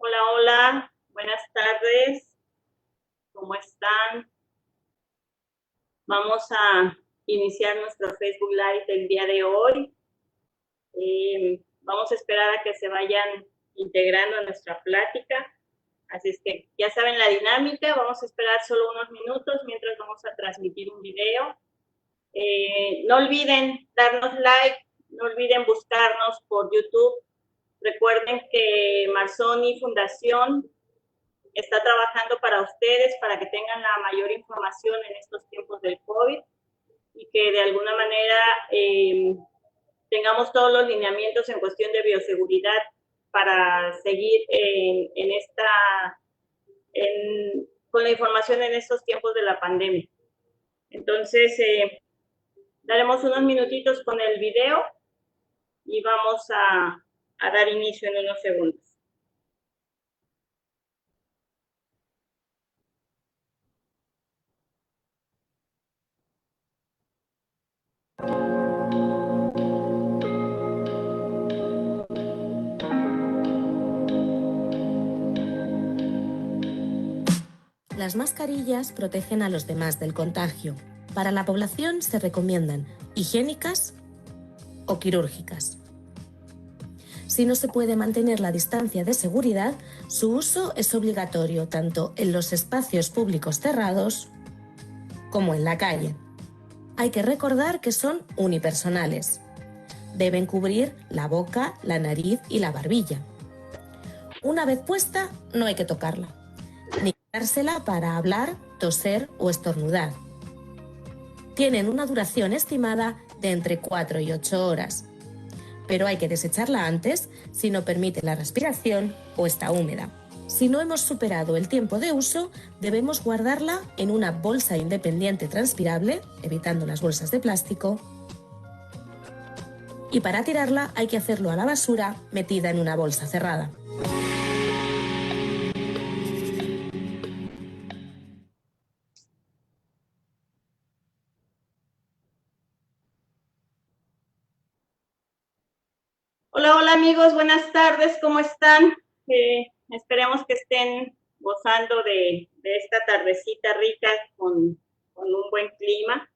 Hola, hola, buenas tardes, ¿cómo están? Vamos a iniciar nuestro Facebook Live del día de hoy. Vamos a esperar a que se vayan integrando a nuestra plática. Así es que ya saben la dinámica, vamos a esperar solo unos minutos mientras vamos a transmitir un video. No olviden darnos like, no olviden buscarnos por YouTube. Recuerden que Marzoni Fundación está trabajando para ustedes, para que tengan la mayor información en estos tiempos del COVID y que de alguna manera tengamos todos los lineamientos en cuestión de bioseguridad para seguir con la información en estos tiempos de la pandemia. Entonces, daremos unos minutitos con el video y vamos a dar inicio en unos segundos. Las mascarillas protegen a los demás del contagio. Para la población se recomiendan higiénicas o quirúrgicas. Si no se puede mantener la distancia de seguridad, su uso es obligatorio tanto en los espacios públicos cerrados como en la calle. Hay que recordar que son unipersonales. Deben cubrir la boca, la nariz y la barbilla. Una vez puesta, no hay que tocarla, ni quitársela para hablar, toser o estornudar. Tienen una duración estimada de entre 4 y 8 horas, pero hay que desecharla antes si no permite la respiración o está húmeda. Si no hemos superado el tiempo de uso, debemos guardarla en una bolsa independiente transpirable, evitando las bolsas de plástico. Y para tirarla hay que hacerlo a la basura metida en una bolsa cerrada. Hola, hola amigos, buenas tardes, ¿cómo están? Esperemos que estén gozando de esta tardecita rica con un buen clima.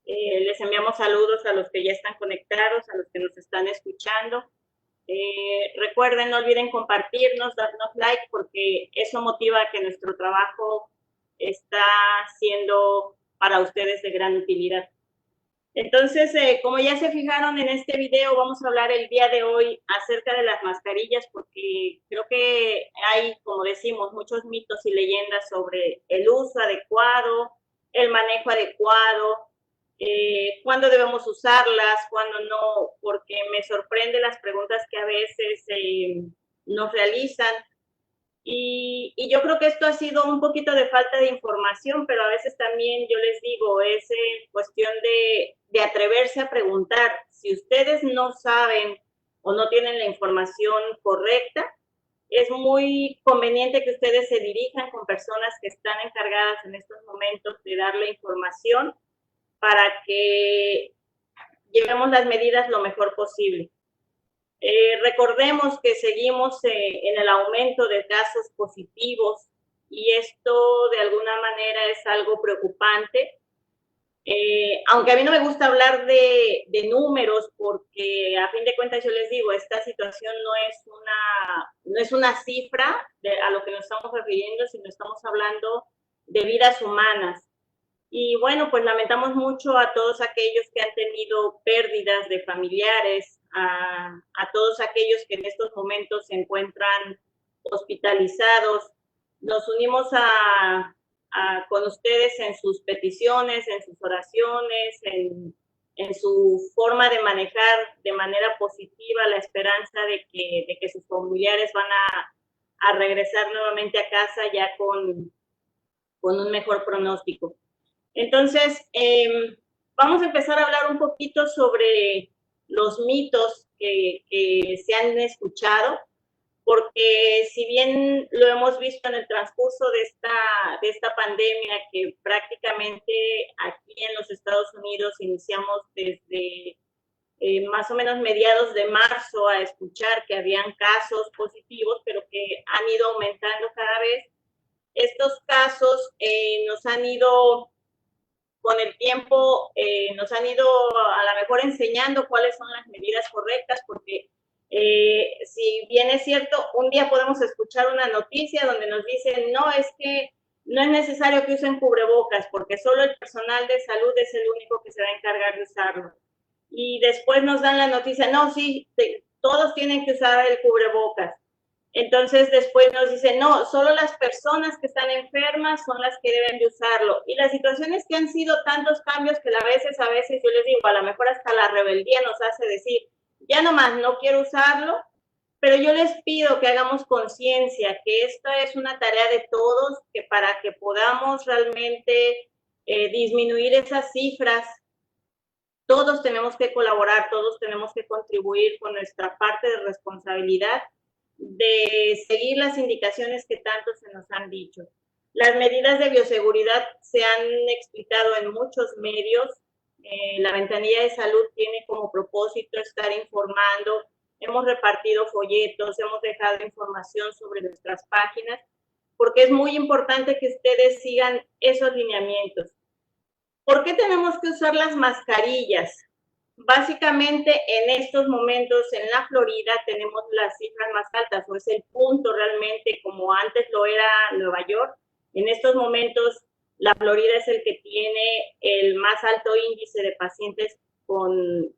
Les enviamos saludos a los que ya están conectados, a los que nos están escuchando. Recuerden, no olviden compartirnos, darnos like, porque eso motiva que nuestro trabajo está siendo para ustedes de gran utilidad. Entonces, como ya se fijaron en este video, vamos a hablar el día de hoy acerca de las mascarillas, porque creo que hay, como decimos, muchos mitos y leyendas sobre el uso adecuado, el manejo adecuado, cuándo debemos usarlas, cuándo no, porque me sorprende las preguntas que a veces nos realizan. Y yo creo que esto ha sido un poquito de falta de información, pero a veces también yo les digo, es cuestión de atreverse a preguntar. Si ustedes no saben o no tienen la información correcta, es muy conveniente que ustedes se dirijan con personas que están encargadas en estos momentos de dar la información para que llevemos las medidas lo mejor posible. Recordemos que seguimos en el aumento de casos positivos y esto de alguna manera es algo preocupante. Aunque a mí no me gusta hablar de números porque a fin de cuentas yo les digo, esta situación no es una cifra a lo que nos estamos refiriendo, sino estamos hablando de vidas humanas. Y bueno, pues lamentamos mucho a todos aquellos que han tenido pérdidas de familiares, a todos aquellos que en estos momentos se encuentran hospitalizados. Nos unimos con ustedes en sus peticiones, en sus oraciones, en su forma de manejar de manera positiva la esperanza de que sus familiares van a regresar nuevamente a casa ya con un mejor pronóstico. Entonces, vamos a empezar a hablar un poquito sobre los mitos que se han escuchado, porque si bien lo hemos visto en el transcurso de esta pandemia, que prácticamente aquí en los Estados Unidos iniciamos desde más o menos mediados de marzo a escuchar que habían casos positivos, pero que han ido aumentando cada vez. Estos casos nos han ido, con el tiempo, nos han ido a lo mejor enseñando cuáles son las medidas correctas, porque si bien es cierto, un día podemos escuchar una noticia donde nos dicen, no, es que no es necesario que usen cubrebocas, porque solo el personal de salud es el único que se va a encargar de usarlo. Y después nos dan la noticia, no, sí, todos tienen que usar el cubrebocas. Entonces después nos dicen, no, solo las personas que están enfermas son las que deben de usarlo. Y las situaciones que han sido tantos cambios que a veces yo les digo, a lo mejor hasta la rebeldía nos hace decir, ya nomás no quiero usarlo, pero yo les pido que hagamos conciencia, que esta es una tarea de todos, que para que podamos realmente disminuir esas cifras, todos tenemos que colaborar, todos tenemos que contribuir con nuestra parte de responsabilidad de seguir las indicaciones que tanto se nos han dicho. Las medidas de bioseguridad se han explicado en muchos medios. La Ventanilla de Salud tiene como propósito estar informando. Hemos repartido folletos, hemos dejado información sobre nuestras páginas, porque es muy importante que ustedes sigan esos lineamientos. ¿Por qué tenemos que usar las mascarillas? Básicamente, en estos momentos en la Florida tenemos las cifras más altas, o es el punto realmente, como antes lo era Nueva York. En estos momentos, la Florida es el que tiene el más alto índice de pacientes con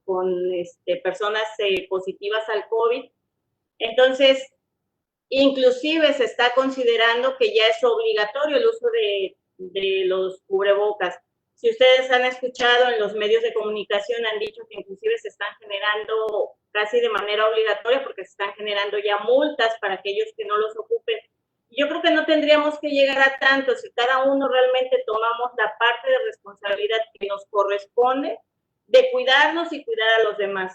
personas positivas al COVID. Entonces, inclusive se está considerando que ya es obligatorio el uso de los cubrebocas. Si ustedes han escuchado en los medios de comunicación, han dicho que inclusive se están generando casi de manera obligatoria, porque se están generando ya multas para aquellos que no los ocupen. Yo creo que no tendríamos que llegar a tanto si cada uno realmente tomamos la parte de responsabilidad que nos corresponde de cuidarnos y cuidar a los demás.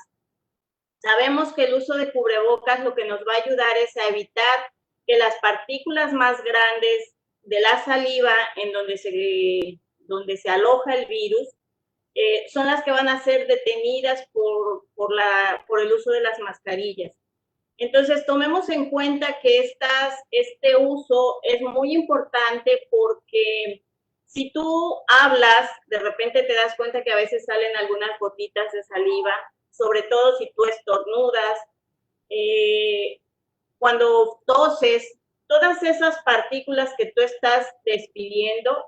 Sabemos que el uso de cubrebocas lo que nos va a ayudar es a evitar que las partículas más grandes de la saliva, en donde se aloja el virus, son las que van a ser detenidas por el uso de las mascarillas. Entonces, tomemos en cuenta que este uso es muy importante, porque si tú hablas, de repente te das cuenta que a veces salen algunas gotitas de saliva, sobre todo si tú estornudas, cuando toses, todas esas partículas que tú estás despidiendo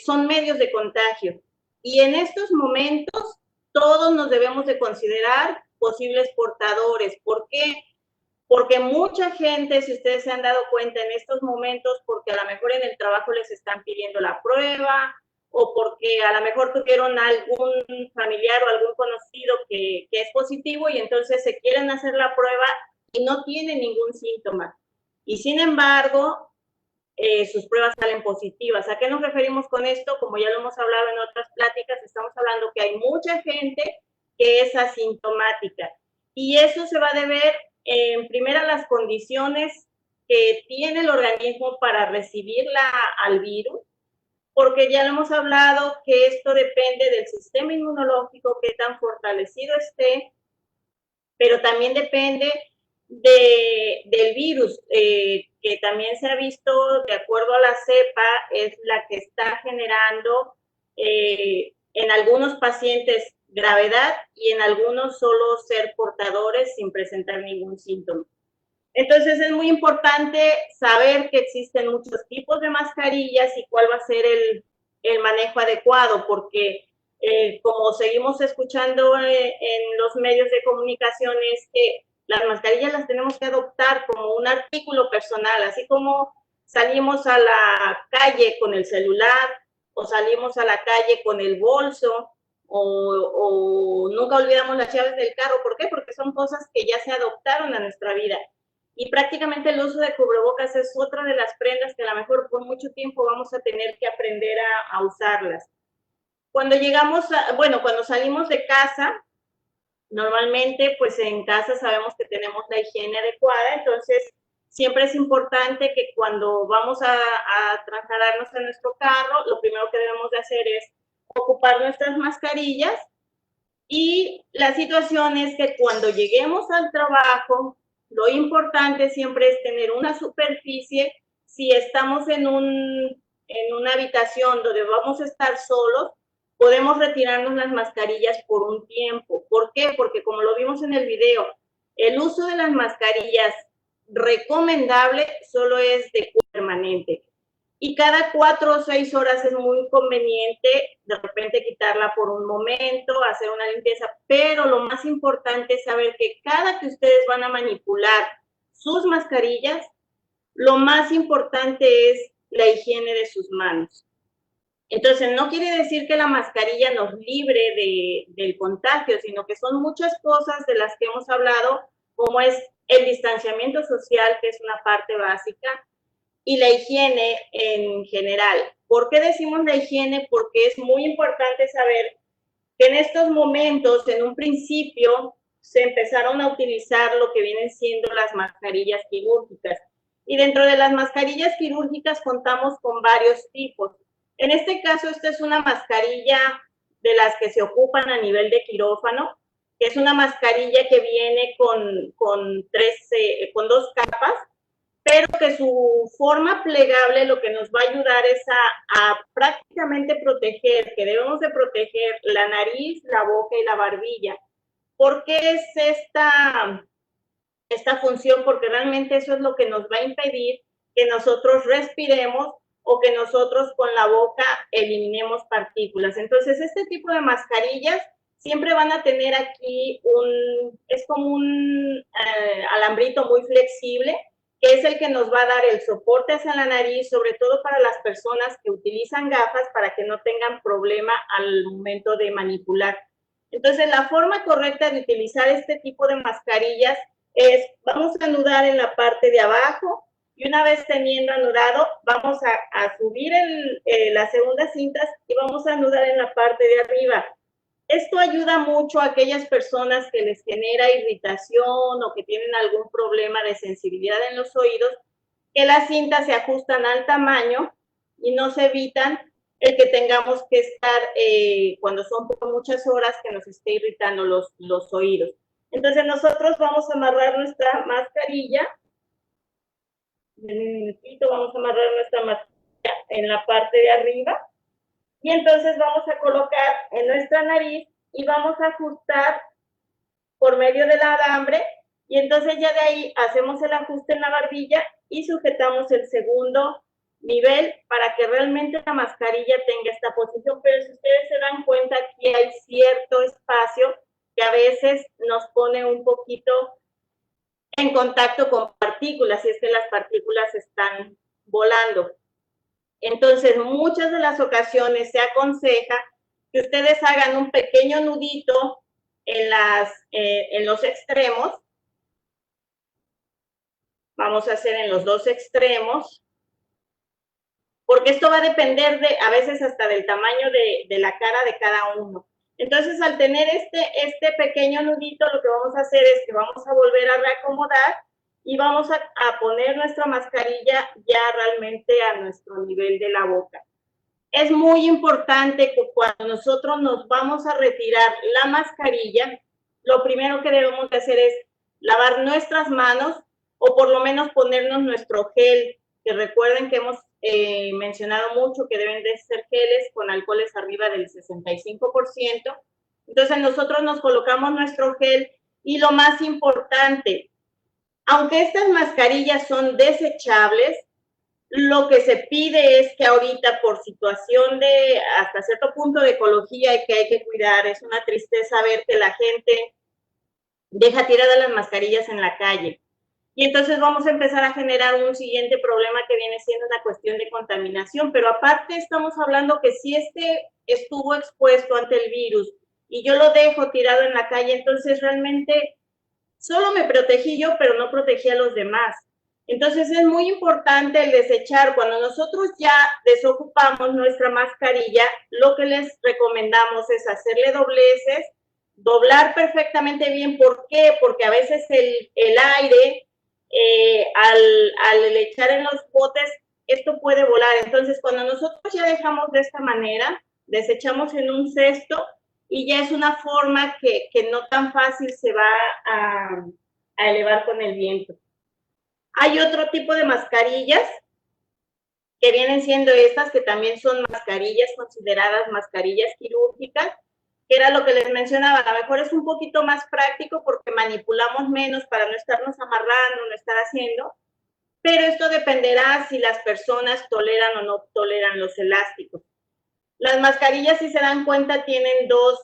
son medios de contagio. Y en estos momentos todos nos debemos de considerar posibles portadores. ¿Por qué? Porque mucha gente, si ustedes se han dado cuenta en estos momentos, porque a lo mejor en el trabajo les están pidiendo la prueba, o porque a lo mejor tuvieron algún familiar o algún conocido que es positivo y entonces se quieren hacer la prueba y no tienen ningún síntoma. Y sin embargo, sus pruebas salen positivas. ¿A qué nos referimos con esto? Como ya lo hemos hablado en otras pláticas, estamos hablando que hay mucha gente que es asintomática. Y eso se va a deber, en primera, las condiciones que tiene el organismo para recibirla al virus, porque ya lo hemos hablado que esto depende del sistema inmunológico, qué tan fortalecido esté, pero también depende del virus, que también se ha visto, de acuerdo a la cepa, es la que está generando en algunos pacientes gravedad y en algunos solo ser portadores sin presentar ningún síntoma. Entonces es muy importante saber que existen muchos tipos de mascarillas y cuál va a ser el manejo adecuado, porque como seguimos escuchando en los medios de comunicación, es que las mascarillas las tenemos que adoptar como un artículo personal, así como salimos a la calle con el celular o salimos a la calle con el bolso, o nunca olvidamos las llaves del carro. ¿Por qué? Porque son cosas que ya se adoptaron a nuestra vida. Y prácticamente el uso de cubrebocas es otra de las prendas que a lo mejor por mucho tiempo vamos a tener que aprender a usarlas. Cuando cuando salimos de casa, normalmente pues en casa sabemos que tenemos la higiene adecuada, entonces siempre es importante que cuando vamos a trasladarnos a nuestro carro, lo primero que debemos de hacer es ocupar nuestras mascarillas Y la situación es que cuando lleguemos al trabajo, lo importante siempre es tener una superficie. Si estamos en una habitación donde vamos a estar solos, podemos retirarnos las mascarillas por un tiempo. ¿Por qué? Porque como lo vimos en el video, el uso de las mascarillas recomendable solo es de permanente. Y cada 4 o 6 horas es muy conveniente de repente quitarla por un momento, hacer una limpieza, pero lo más importante es saber que cada que ustedes van a manipular sus mascarillas, lo más importante es la higiene de sus manos. Entonces, no quiere decir que la mascarilla nos libre del contagio, sino que son muchas cosas de las que hemos hablado, como es el distanciamiento social, que es una parte básica, y la higiene en general. ¿Por qué decimos la higiene? Porque es muy importante saber que en estos momentos, en un principio, se empezaron a utilizar lo que vienen siendo las mascarillas quirúrgicas. Y dentro de las mascarillas quirúrgicas contamos con varios tipos. En este caso, esta es una mascarilla de las que se ocupan a nivel de quirófano, que es una mascarilla que viene con 2 capas, pero que su forma plegable lo que nos va a ayudar es a prácticamente proteger, que debemos de proteger la nariz, la boca y la barbilla. ¿Por qué es esta función? Porque realmente eso es lo que nos va a impedir que nosotros respiremos o que nosotros con la boca eliminemos partículas. Entonces, este tipo de mascarillas siempre van a tener aquí es como un alambrito muy flexible, que es el que nos va a dar el soporte hacia la nariz, sobre todo para las personas que utilizan gafas para que no tengan problema al momento de manipular. Entonces, la forma correcta de utilizar este tipo de mascarillas es, vamos a anudar en la parte de abajo y una vez teniendo anudado, vamos a subir las segundas cintas y vamos a anudar en la parte de arriba. Esto ayuda mucho a aquellas personas que les genera irritación o que tienen algún problema de sensibilidad en los oídos, que las cintas se ajustan al tamaño y nos evitan el que tengamos que estar, cuando son por muchas horas, que nos esté irritando los oídos. Entonces nosotros vamos a amarrar nuestra mascarilla. En un minutito vamos a amarrar nuestra mascarilla en la parte de arriba. Y entonces vamos a colocar en nuestra nariz y vamos a ajustar por medio del alambre. Y entonces ya de ahí hacemos el ajuste en la barbilla y sujetamos el segundo nivel para que realmente la mascarilla tenga esta posición. Pero si ustedes se dan cuenta, aquí hay cierto espacio que a veces nos pone un poquito en contacto con partículas, y es que las partículas están volando. Entonces, muchas de las ocasiones se aconseja que ustedes hagan un pequeño nudito en los extremos. Vamos a hacer en los 2 extremos, porque esto va a depender a veces hasta del tamaño de la cara de cada uno. Entonces, al tener este pequeño nudito, lo que vamos a hacer es que vamos a volver a reacomodar y vamos a poner nuestra mascarilla ya realmente a nuestro nivel de la boca. Es muy importante que cuando nosotros nos vamos a retirar la mascarilla, lo primero que debemos de hacer es lavar nuestras manos o por lo menos ponernos nuestro gel, que recuerden que hemos mencionado mucho que deben de ser geles con alcoholes arriba del 65%. Entonces nosotros nos colocamos nuestro gel y lo más importante, aunque estas mascarillas son desechables, lo que se pide es que ahorita por situación de hasta cierto punto de ecología y que hay que cuidar, es una tristeza ver que la gente deja tiradas las mascarillas en la calle. Y entonces vamos a empezar a generar un siguiente problema que viene siendo una cuestión de contaminación. Pero aparte estamos hablando que si estuvo expuesto ante el virus y yo lo dejo tirado en la calle, entonces realmente solo me protegí yo, pero no protegí a los demás. Entonces es muy importante el desechar. Cuando nosotros ya desocupamos nuestra mascarilla, lo que les recomendamos es hacerle dobleces, doblar perfectamente bien. ¿Por qué? Porque a veces el aire, al echar en los botes, esto puede volar. Entonces, cuando nosotros ya dejamos de esta manera, desechamos en un cesto y ya es una forma que no tan fácil se va a elevar con el viento. Hay otro tipo de mascarillas que vienen siendo estas, que también son mascarillas consideradas mascarillas quirúrgicas, que era lo que les mencionaba. A lo mejor es un poquito más práctico porque manipulamos menos para no estarnos amarrando, no estar haciendo, pero esto dependerá si las personas toleran o no toleran los elásticos. Las mascarillas, si se dan cuenta, tienen dos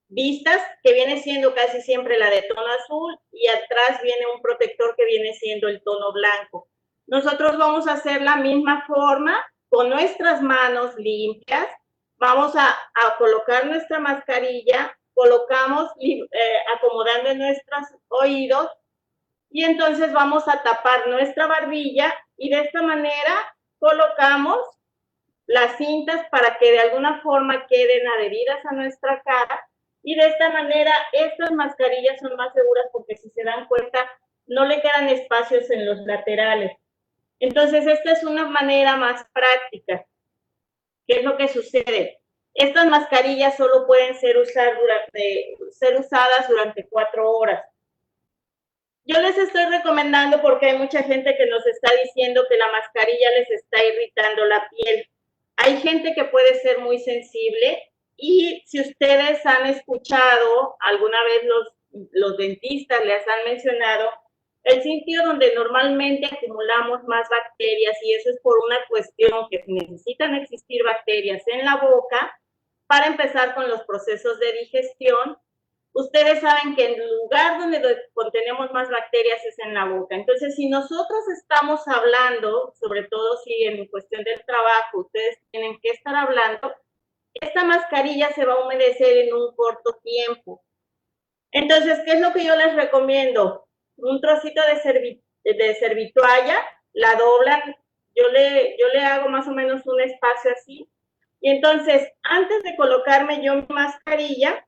vistas, que viene siendo casi siempre la de tono azul, y atrás viene un protector que viene siendo el tono blanco. Nosotros vamos a hacer la misma forma, con nuestras manos limpias, vamos a colocar nuestra mascarilla, colocamos acomodando en nuestros oídos, y entonces vamos a tapar nuestra barbilla, y de esta manera colocamos las cintas para que de alguna forma queden adheridas a nuestra cara, y de esta manera estas mascarillas son más seguras porque, si se dan cuenta, no le quedan espacios en los laterales. Entonces esta es una manera más práctica. ¿Qué es lo que sucede? Estas mascarillas solo pueden ser usadas durante 4 horas. Yo les estoy recomendando porque hay mucha gente que nos está diciendo que la mascarilla les está irritando la piel. Hay gente que puede ser muy sensible, y si ustedes han escuchado alguna vez, los dentistas les han mencionado el sitio donde normalmente acumulamos más bacterias, y eso es por una cuestión que necesitan existir bacterias en la boca para empezar con los procesos de digestión. Ustedes saben que el lugar donde contenemos más bacterias es en la boca. Entonces, si nosotros estamos hablando, sobre todo si en cuestión del trabajo ustedes tienen que estar hablando, esta mascarilla se va a humedecer en un corto tiempo. Entonces, ¿qué es lo que yo les recomiendo? Un trocito de servitoalla, la doblan, yo le hago más o menos un espacio así, y entonces, antes de colocarme yo mi mascarilla,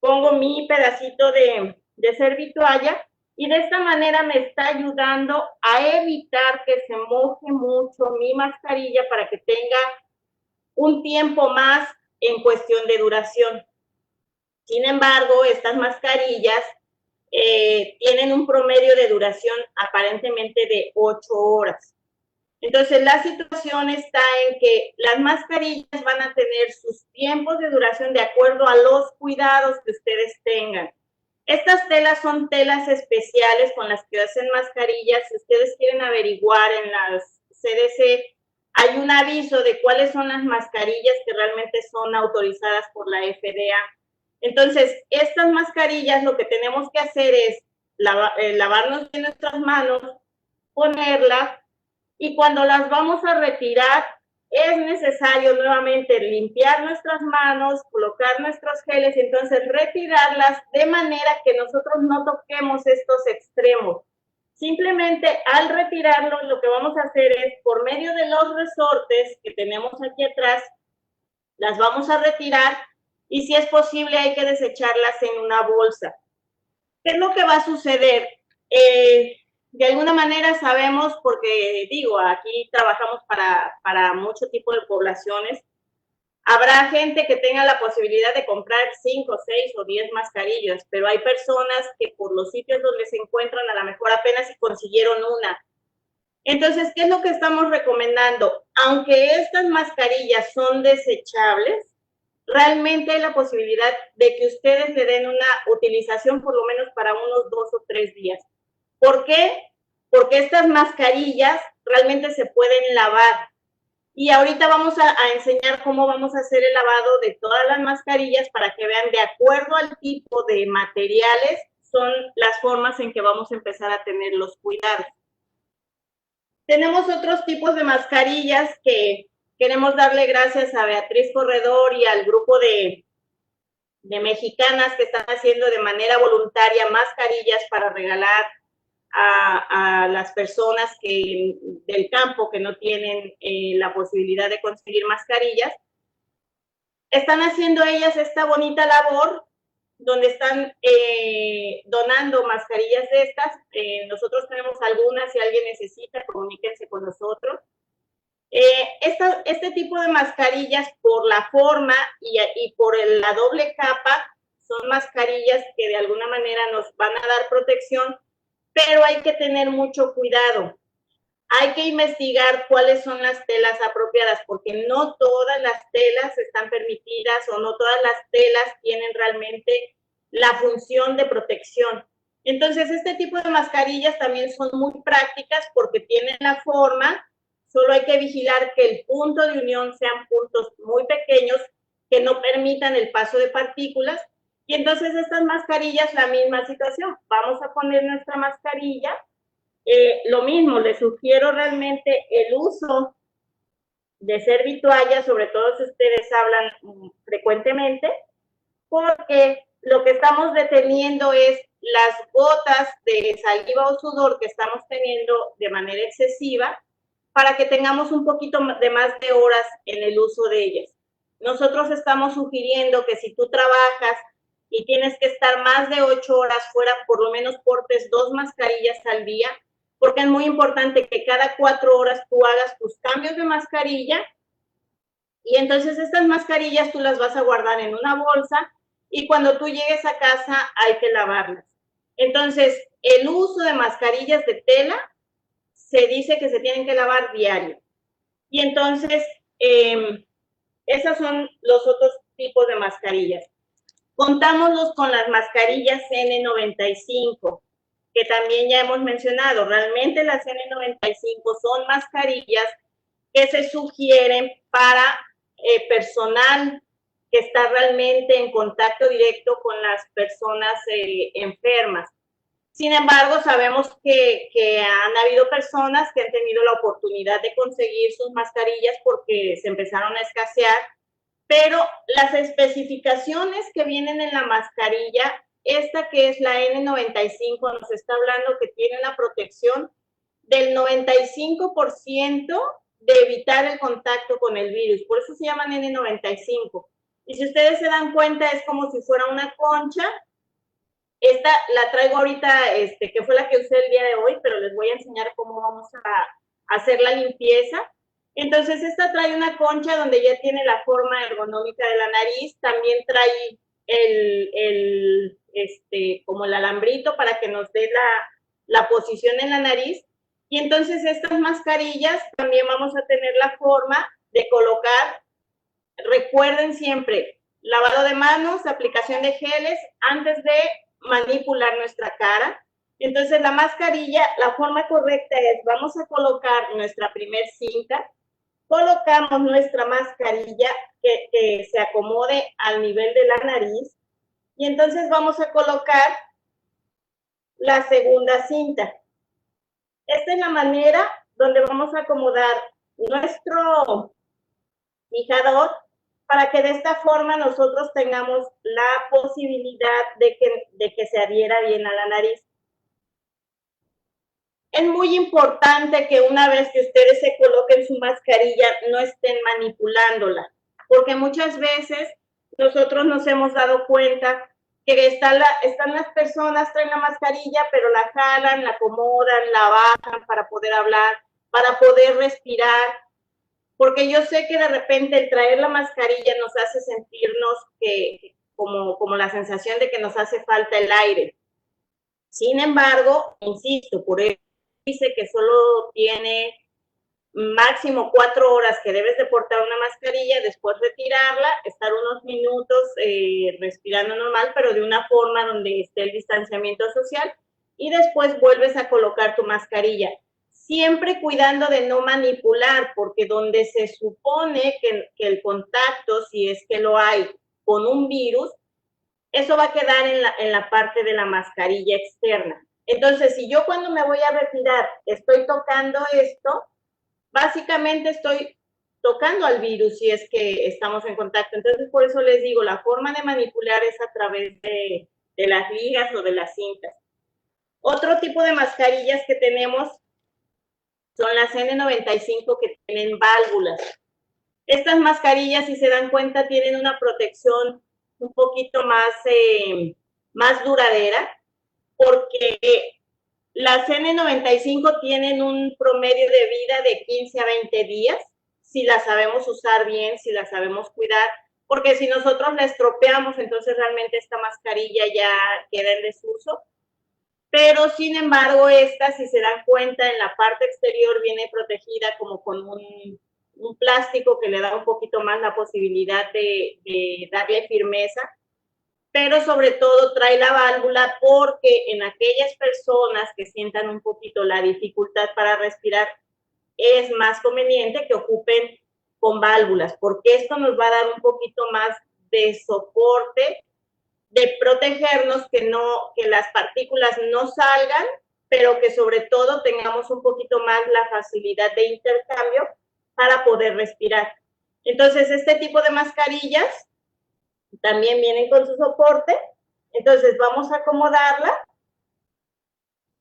pongo mi pedacito de servitoalla, y de esta manera me está ayudando a evitar que se moje mucho mi mascarilla para que tenga un tiempo más en cuestión de duración. Sin embargo, estas mascarillas tienen un promedio de duración aparentemente de 8 horas. Entonces, la situación está en que las mascarillas van a tener sus tiempos de duración de acuerdo a los cuidados que ustedes tengan. Estas telas son telas especiales con las que hacen mascarillas. Si ustedes quieren averiguar en las CDC, hay un aviso de cuáles son las mascarillas que realmente son autorizadas por la FDA. Entonces, estas mascarillas, lo que tenemos que hacer es lavarnos bien nuestras manos, ponerlas, y cuando las vamos a retirar, es necesario nuevamente limpiar nuestras manos, colocar nuestros geles, y entonces retirarlas de manera que nosotros no toquemos estos extremos. Simplemente al retirarlos, lo que vamos a hacer es, por medio de los resortes que tenemos aquí atrás, las vamos a retirar, y si es posible hay que desecharlas en una bolsa. ¿Qué es lo que va a suceder? De alguna manera sabemos, porque digo, aquí trabajamos para mucho tipo de poblaciones, habrá gente que tenga la posibilidad de comprar 5, 6 o 10 mascarillas, pero hay personas que por los sitios donde se encuentran a lo mejor apenas si consiguieron una. Entonces, ¿qué es lo que estamos recomendando? Aunque estas mascarillas son desechables, realmente hay la posibilidad de que ustedes le den una utilización por lo menos para unos 2 o 3 días. ¿Por qué? Porque estas mascarillas realmente se pueden lavar. Y ahorita vamos a enseñar cómo vamos a hacer el lavado de todas las mascarillas para que vean, de acuerdo al tipo de materiales, son las formas en que vamos a empezar a tener los cuidados. Tenemos otros tipos de mascarillas que queremos darle gracias a Beatriz Corredor y al grupo de mexicanas que están haciendo de manera voluntaria mascarillas para regalar a las personas del campo que no tienen la posibilidad de conseguir mascarillas. Están haciendo ellas esta bonita labor donde están donando mascarillas de estas. Nosotros tenemos algunas, si alguien necesita, comuníquense con nosotros. Este tipo de mascarillas, por la forma y por la doble capa, son mascarillas que de alguna manera nos van a dar protección, pero hay que tener mucho cuidado. Hay que investigar cuáles son las telas apropiadas, porque no todas las telas están permitidas o no todas las telas tienen realmente la función de protección. Entonces, este tipo de mascarillas también son muy prácticas porque tienen la forma, solo hay que vigilar que el punto de unión sean puntos muy pequeños que no permitan el paso de partículas. Y entonces estas mascarillas, la misma situación. Vamos a poner nuestra mascarilla. Lo mismo, les sugiero realmente el uso de servitoallas, sobre todo si ustedes hablan frecuentemente, porque lo que estamos deteniendo es las gotas de saliva o sudor que estamos teniendo de manera excesiva para que tengamos un poquito de más de horas en el uso de ellas. Nosotros estamos sugiriendo que si tú trabajas y tienes que estar más de 8 horas fuera, por lo menos portes 2 mascarillas al día, porque es muy importante que cada 4 horas tú hagas tus cambios de mascarilla y entonces estas mascarillas tú las vas a guardar en una bolsa y cuando tú llegues a casa hay que lavarlas. Entonces, el uso de mascarillas de tela se dice que se tienen que lavar diario. Y entonces, esos son los otros tipos de mascarillas. Contámoslos con las mascarillas N95, que también ya hemos mencionado. Realmente las N95 son mascarillas que se sugieren para personal que está realmente en contacto directo con las personas enfermas. Sin embargo, sabemos que han habido personas que han tenido la oportunidad de conseguir sus mascarillas porque se empezaron a escasear, pero las especificaciones que vienen en la mascarilla, esta que es la N95, nos está hablando que tiene una protección del 95% de evitar el contacto con el virus. Por eso se llaman N95. Y si ustedes se dan cuenta, es como si fuera una concha. Esta la traigo ahorita, que fue la que usé el día de hoy, pero les voy a enseñar cómo vamos a hacer la limpieza. Entonces, esta trae una concha donde ya tiene la forma ergonómica de la nariz, también trae como el alambrito para que nos dé la posición en la nariz. Y entonces estas mascarillas también vamos a tener la forma de colocar. Recuerden siempre, lavado de manos, aplicación de geles antes de manipular nuestra cara. Entonces la mascarilla, la forma correcta es, vamos a colocar nuestra primer cinta, colocamos nuestra mascarilla que se acomode al nivel de la nariz y entonces vamos a colocar la segunda cinta. Esta es la manera donde vamos a acomodar nuestro fijador para que de esta forma nosotros tengamos la posibilidad de que se adhiera bien a la nariz. Es muy importante que una vez que ustedes se coloquen su mascarilla no estén manipulándola, porque muchas veces nosotros nos hemos dado cuenta que están las personas, traen la mascarilla, pero la jalan, la acomodan, la bajan para poder hablar, para poder respirar, porque yo sé que de repente el traer la mascarilla nos hace sentirnos como la sensación de que nos hace falta el aire. Sin embargo, insisto, por eso dice que solo tiene máximo 4 horas que debes de portar una mascarilla, después retirarla, estar unos minutos respirando normal, pero de una forma donde esté el distanciamiento social, y después vuelves a colocar tu mascarilla. Siempre cuidando de no manipular, porque donde se supone que el contacto, si es que lo hay, con un virus, eso va a quedar en la parte de la mascarilla externa. Entonces, si yo cuando me voy a retirar estoy tocando esto, básicamente estoy tocando al virus si es que estamos en contacto. Entonces, por eso les digo, la forma de manipular es a través de las ligas o de las cintas. Otro tipo de mascarillas que tenemos son las N95 que tienen válvulas. Estas mascarillas, si se dan cuenta, tienen una protección un poquito más duradera, porque las N95 tienen un promedio de vida de 15 a 20 días. si la sabemos usar bien, si la sabemos cuidar, porque si nosotros la estropeamos, entonces realmente esta mascarilla ya queda en desuso. Pero sin embargo, esta, si se dan cuenta, en la parte exterior viene protegida como con un plástico que le da un poquito más la posibilidad de darle firmeza, pero sobre todo trae la válvula porque en aquellas personas que sientan un poquito la dificultad para respirar, es más conveniente que ocupen con válvulas, porque esto nos va a dar un poquito más de soporte, de protegernos, que las partículas no salgan, pero que sobre todo tengamos un poquito más la facilidad de intercambio para poder respirar. Entonces, este tipo de mascarillas también vienen con su soporte. Entonces, vamos a acomodarla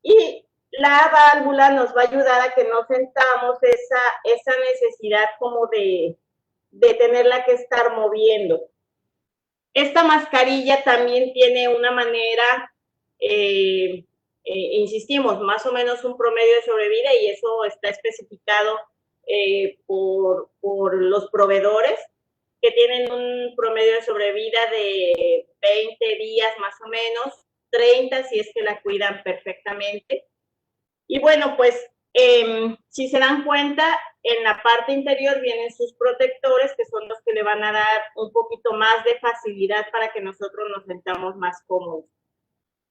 y la válvula nos va a ayudar a que no sentamos esa necesidad como de tenerla que estar moviendo. Esta mascarilla también tiene una manera, insistimos, más o menos un promedio de sobrevida, y eso está especificado por los proveedores, que tienen un promedio de sobrevida de 20 días más o menos, 30 si es que la cuidan perfectamente. Y bueno, pues si se dan cuenta, en la parte interior vienen sus protectores, que son los que le van a dar un poquito más de facilidad para que nosotros nos sentamos más cómodos.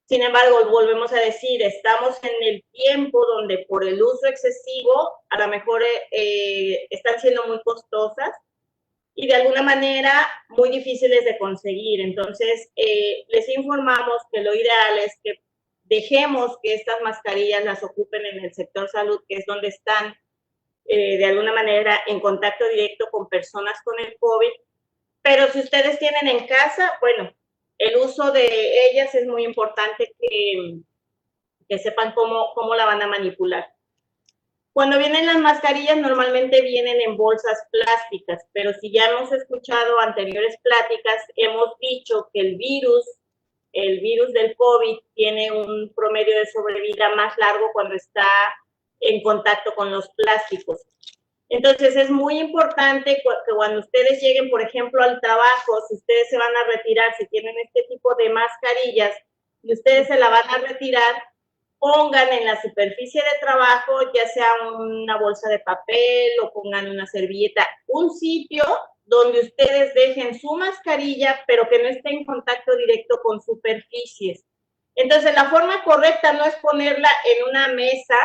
Sin embargo, volvemos a decir, estamos en el tiempo donde por el uso excesivo, a lo mejor están siendo muy costosas y de alguna manera muy difíciles de conseguir. Entonces, les informamos que lo ideal es que dejemos que estas mascarillas las ocupen en el sector salud, que es donde están de alguna manera en contacto directo con personas con el COVID. Pero si ustedes tienen en casa, bueno, el uso de ellas es muy importante que sepan cómo la van a manipular. Cuando vienen las mascarillas, normalmente vienen en bolsas plásticas, pero si ya hemos escuchado anteriores pláticas, hemos dicho que el virus del COVID tiene un promedio de sobrevida más largo cuando está en contacto con los plásticos. Entonces, es muy importante que cuando ustedes lleguen, por ejemplo, al trabajo, si ustedes se van a retirar, si tienen este tipo de mascarillas y ustedes se la van a retirar, pongan en la superficie de trabajo, ya sea una bolsa de papel o pongan una servilleta, un sitio donde ustedes dejen su mascarilla, pero que no esté en contacto directo con superficies. Entonces, la forma correcta no es ponerla en una mesa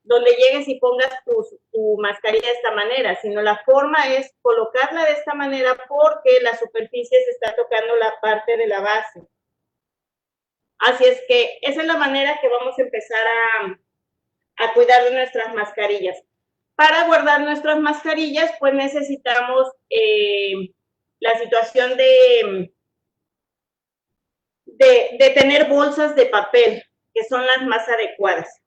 donde llegues y pongas tu mascarilla de esta manera, sino la forma es colocarla de esta manera porque la superficie se está tocando la parte de la base. Así es que esa es la manera que vamos a empezar a cuidar de nuestras mascarillas. Para guardar nuestras mascarillas, pues necesitamos la situación de tener bolsas de papel, que son las más adecuadas.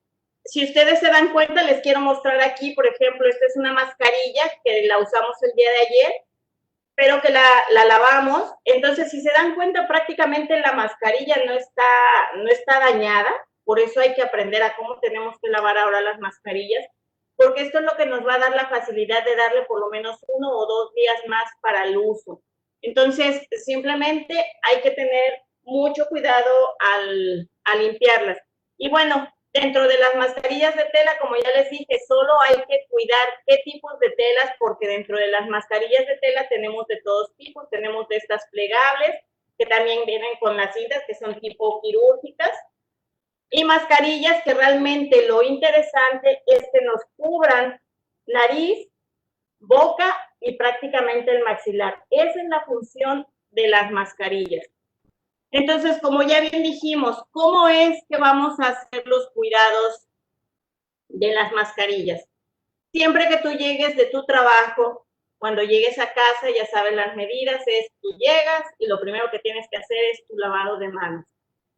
Si ustedes se dan cuenta, les quiero mostrar aquí, por ejemplo, esta es una mascarilla que la usamos el día de ayer, pero que la lavamos. Entonces, si se dan cuenta, prácticamente la mascarilla no está dañada. Por eso hay que aprender a cómo tenemos que lavar ahora las mascarillas, porque esto es lo que nos va a dar la facilidad de darle por lo menos 1 o 2 días más para el uso. Entonces, simplemente hay que tener mucho cuidado al limpiarlas. Y bueno, dentro de las mascarillas de tela, como ya les dije, solo hay que cuidar qué tipos de telas, porque dentro de las mascarillas de tela tenemos de todos tipos. Tenemos de estas plegables, que también vienen con las cintas, que son tipo quirúrgicas, y mascarillas que realmente lo interesante es que nos cubran nariz, boca y prácticamente el maxilar. Esa es la función de las mascarillas. Entonces, como ya bien dijimos, ¿cómo es que vamos a hacer los cuidados de las mascarillas? Siempre que tú llegues de tu trabajo, cuando llegues a casa, ya sabes las medidas, tú llegas y lo primero que tienes que hacer es tu lavado de manos.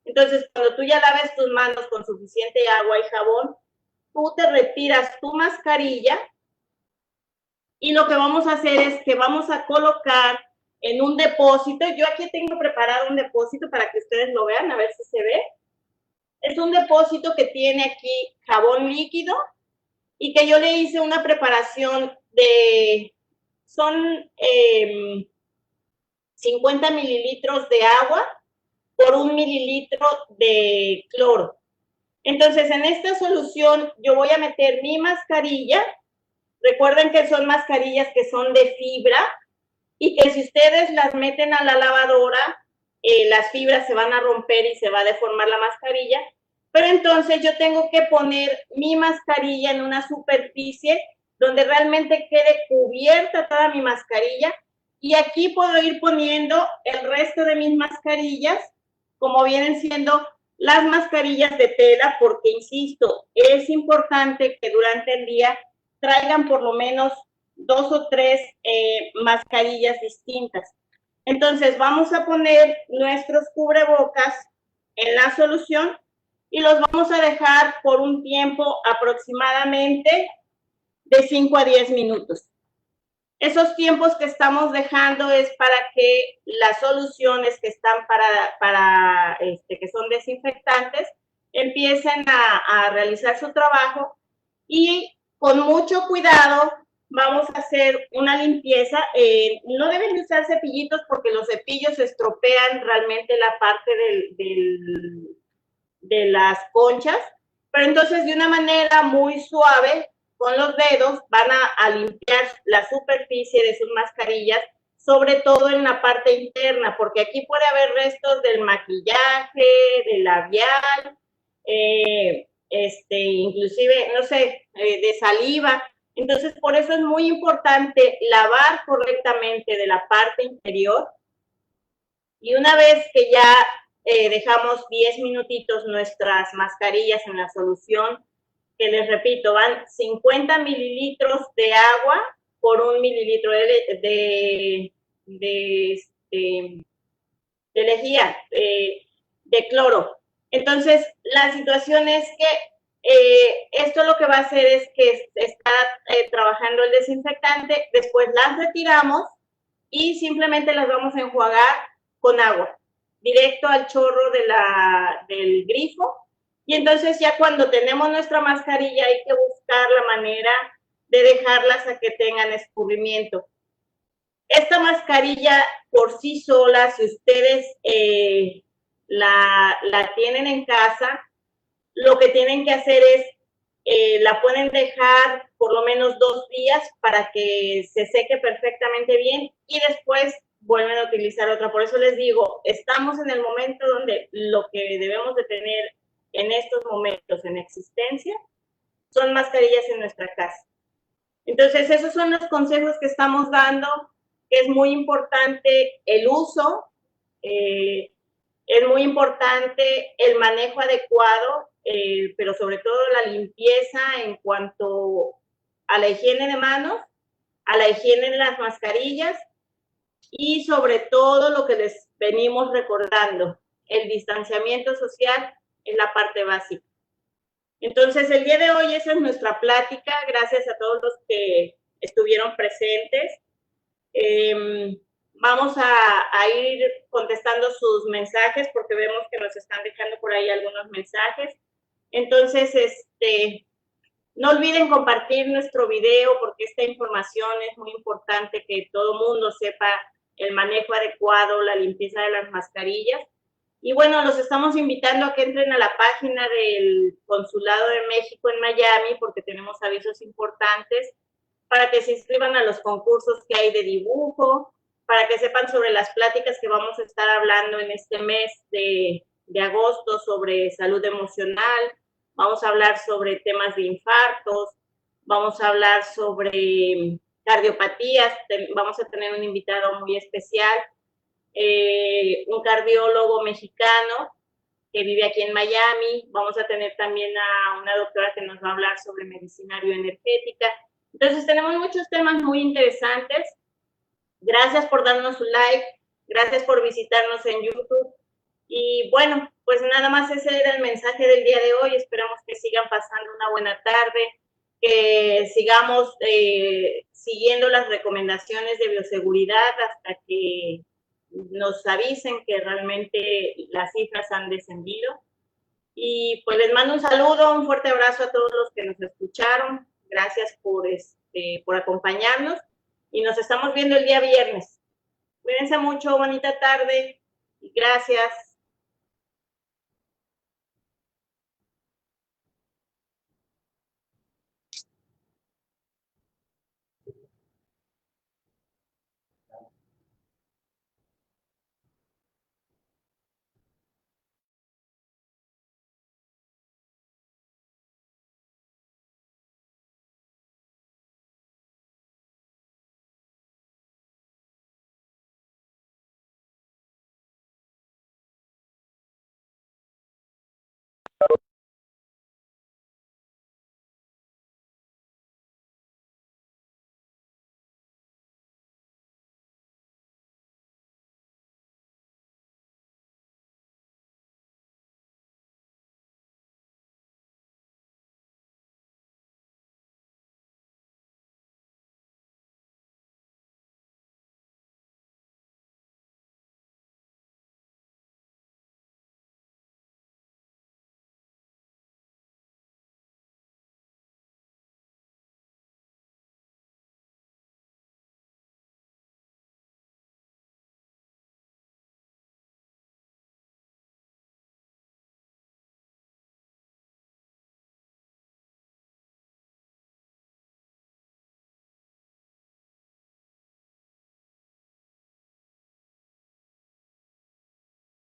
Entonces, cuando tú ya laves tus manos con suficiente agua y jabón, tú te retiras tu mascarilla y lo que vamos a hacer es que vamos a colocar en un depósito. Yo aquí tengo preparado un depósito para que ustedes lo vean, a ver si se ve. Es un depósito que tiene aquí jabón líquido y que yo le hice una preparación de son 50 mililitros de agua por 1 mililitro de cloro. Entonces, en esta solución yo voy a meter mi mascarilla. Recuerden que son mascarillas que son de fibra y que si ustedes las meten a la lavadora, las fibras se van a romper y se va a deformar la mascarilla. Pero entonces yo tengo que poner mi mascarilla en una superficie donde realmente quede cubierta toda mi mascarilla, y aquí puedo ir poniendo el resto de mis mascarillas, como vienen siendo las mascarillas de tela, porque insisto, es importante que durante el día traigan por lo menos 2 o 3 mascarillas distintas. Entonces vamos a poner nuestros cubrebocas en la solución y los vamos a dejar por un tiempo aproximadamente de 5 a 10 minutos. Esos tiempos que estamos dejando es para que las soluciones que están que son desinfectantes empiecen a realizar su trabajo, y con mucho cuidado vamos a hacer una limpieza. No deben de usar cepillitos porque los cepillos estropean realmente la parte de las conchas, pero entonces de una manera muy suave, con los dedos, van a limpiar la superficie de sus mascarillas, sobre todo en la parte interna, porque aquí puede haber restos del maquillaje, del labial, inclusive, no sé, de saliva. Entonces, por eso es muy importante lavar correctamente de la parte interior, y una vez que ya dejamos 10 minutitos nuestras mascarillas en la solución, que les repito, van 50 mililitros de agua por 1 mililitro de lejía, de cloro. Entonces, la situación es que esto lo que va a hacer es que está trabajando el desinfectante, después las retiramos y simplemente las vamos a enjuagar con agua, directo al chorro del grifo. Y entonces ya cuando tenemos nuestra mascarilla hay que buscar la manera de dejarlas a que tengan escurrimiento. Esta mascarilla por sí sola, si ustedes la tienen en casa, lo que tienen que hacer es, la pueden dejar por lo menos 2 días para que se seque perfectamente bien, y después vuelven a utilizar otra. Por eso les digo, estamos en el momento donde lo que debemos de tener en estos momentos en existencia son mascarillas en nuestra casa. Entonces, esos son los consejos que estamos dando. Es muy importante el uso, es muy importante el manejo adecuado, pero sobre todo la limpieza en cuanto a la higiene de manos, a la higiene de las mascarillas, y sobre todo lo que les venimos recordando, el distanciamiento social es la parte básica. Entonces, el día de hoy esa es nuestra plática. Gracias a todos los que estuvieron presentes. Vamos a ir contestando sus mensajes porque vemos que nos están dejando por ahí algunos mensajes. Entonces, no olviden compartir nuestro video porque esta información es muy importante, que todo mundo sepa el manejo adecuado, la limpieza de las mascarillas. Y bueno, los estamos invitando a que entren a la página del Consulado de México en Miami porque tenemos avisos importantes, para que se inscriban a los concursos que hay de dibujo, para que sepan sobre las pláticas que vamos a estar hablando en este mes de agosto sobre salud emocional. Vamos a hablar sobre temas de infartos, vamos a hablar sobre cardiopatías, vamos a tener un invitado muy especial, un cardiólogo mexicano que vive aquí en Miami. Vamos a tener también a una doctora que nos va a hablar sobre medicina bioenergética. Entonces tenemos muchos temas muy interesantes. Gracias por darnos un like, gracias por visitarnos en YouTube. Y bueno, pues nada más ese era el mensaje del día de hoy. Esperamos que sigan pasando una buena tarde, que sigamos siguiendo las recomendaciones de bioseguridad hasta que nos avisen que realmente las cifras han descendido. Y pues les mando un saludo, un fuerte abrazo a todos los que nos escucharon. Gracias por acompañarnos. y nos estamos viendo el día viernes. Cuídense mucho, bonita tarde y gracias.